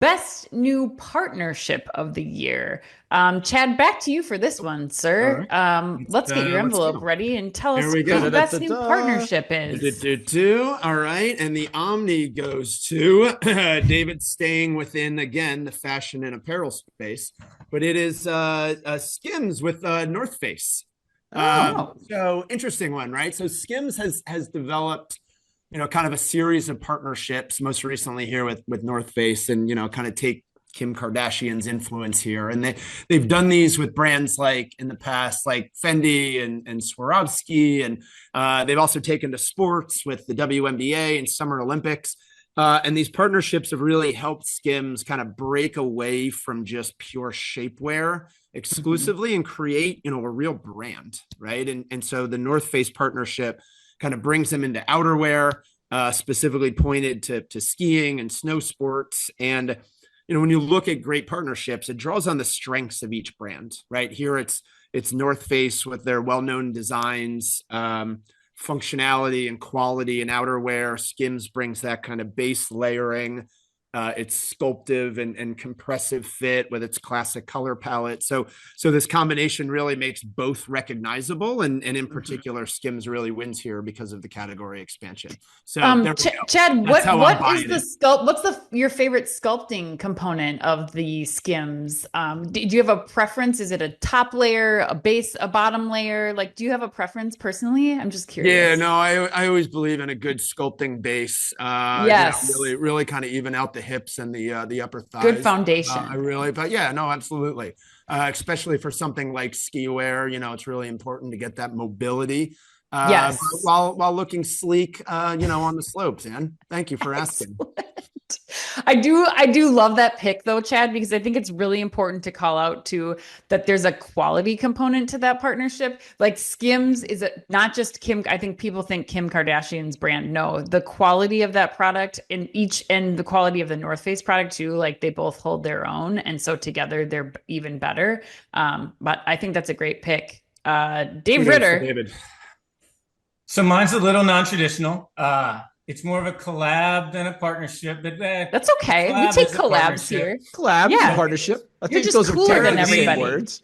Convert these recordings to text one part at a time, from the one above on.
Best new partnership of the year. Chad, back to you for this one, All sir. right. Let's get your Let's envelope go. ready and tell Here us we who go. the best new Da-da-da-da-da. partnership is. All right. And the Omni goes to David, staying within, again, the fashion and apparel space, but it is Skims with North Face. Oh, So interesting one, right? So Skims has developed, kind of a series of partnerships, most recently here with North Face, and kind of take Kim Kardashian's influence here. And they've done these with brands like in the past, like Fendi and Swarovski, and they've also taken to sports with the WNBA and Summer Olympics. And these partnerships have really helped Skims kind of break away from just pure shapewear exclusively and create, a real brand, right? And so the North Face partnership kind of brings them into outerwear, specifically pointed to skiing and snow sports. And when you look at great partnerships, it draws on the strengths of each brand, right? Here it's North Face with their well-known designs, functionality and quality and outerwear. Skims brings that kind of base layering. It's sculptive and compressive fit with its classic color palette. So this combination really makes both recognizable, and in particular, Skims really wins here because of the category expansion. So there we go. Chad, That's how I'm what is buying the it. sculpt? What's your favorite sculpting component of the Skims? Do you have a preference? Is it a top layer, a base, a bottom layer? Like, do you have a preference personally? I'm just Yeah, curious. no, I always believe in a good sculpting base. Yes, Really kind of even out the hips and the upper good thighs. foundation. But yeah, no, absolutely. Especially for something like ski wear, it's really important to get that mobility. But Yes. while looking sleek, on the slopes. And thank you for asking. I do love that pick though, Chad, because I think it's really important to call out too that there's a quality component to that partnership. Like Skims is not just Kim. I think people think Kim Kardashian's brand. No, the quality of that product and the quality of the North Face product too. Like they both hold their own, and so together they're even better. But I think that's a great pick. Dave Kudos to Ritter. David. So mine's a little non-traditional. It's more of a collab than a partnership, but That's okay. We collab take is a collabs partnership. here. Collab, Yeah, partnership. I you're think just those are cooler than technically the same everybody. words.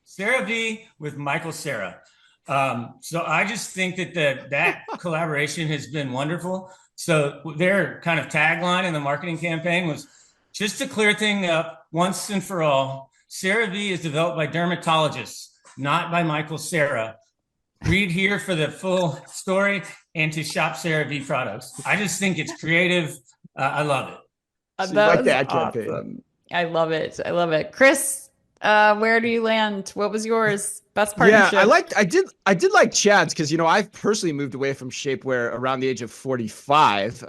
Cerave with Michael Cera. So I just think that collaboration has been wonderful. So their kind of tagline in the marketing campaign was just to clear things up once and for all. Cerave is developed by dermatologists, not by Michael Cera. Read here for the full story and to shop Cerave products. I just think it's creative. I love it. So you That like was the ad campaign. awesome. I love it. I love it. Chris, where do you land? What was yours? Best Yeah, partnership? I did like Chad's because I've personally moved away from shapewear around the age of 45.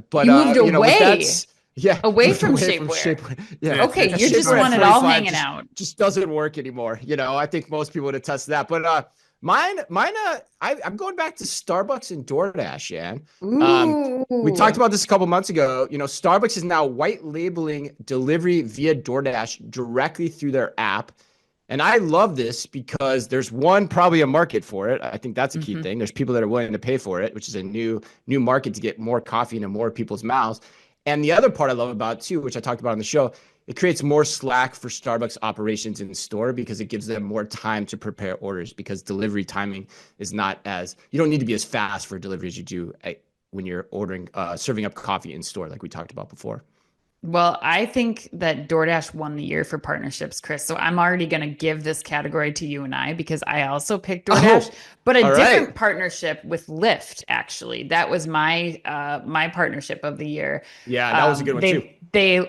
But You moved with away, that's yeah, away moved from away from shapewear. shapewear. Yeah, Okay, Yeah, you just shapewear at want it all 45 hanging out. just doesn't work anymore. I think most people would attest to that. But mine, I'm going back to Starbucks and DoorDash, Yan. We talked Ooh. about this a couple months ago. Starbucks is now white labeling delivery via DoorDash directly through their app. And I love this because there's probably a market for it. I think that's a key thing. There's people that are willing to pay for it, which is a new market to get more coffee into more people's mouths. And the other part I love about it too, which I talked about on the show, it creates more slack for Starbucks operations in store because it gives them more time to prepare orders because delivery timing is not you don't need to be as fast for delivery as you do when you're serving up coffee in store, like we talked about before. Well, I think that DoorDash won the year for partnerships, Chris. So I'm already going to give this category to you and I because I also picked DoorDash, Oh, but a all different right. partnership with Lyft. Actually, that was my partnership of the year. Yeah, that was a good one too. They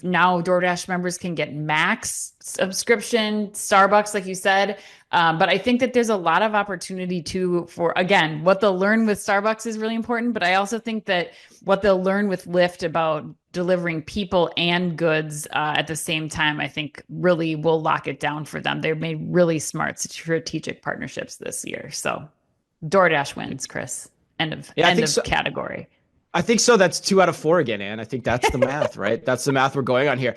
now DoorDash members can get max subscription, Starbucks, like you said. But I think that there's a lot of opportunity too for, again, what they'll learn with Starbucks is really important. But I also think that what they'll learn with Lyft about delivering people and goods at the same time, I think really will lock it down for them. They've made really smart strategic partnerships this year. So DoorDash wins, Chris. Yeah, I End think of so. category. I think so. That's 2 out of 4 again, and I think that's the math, right? That's the math we're going on here.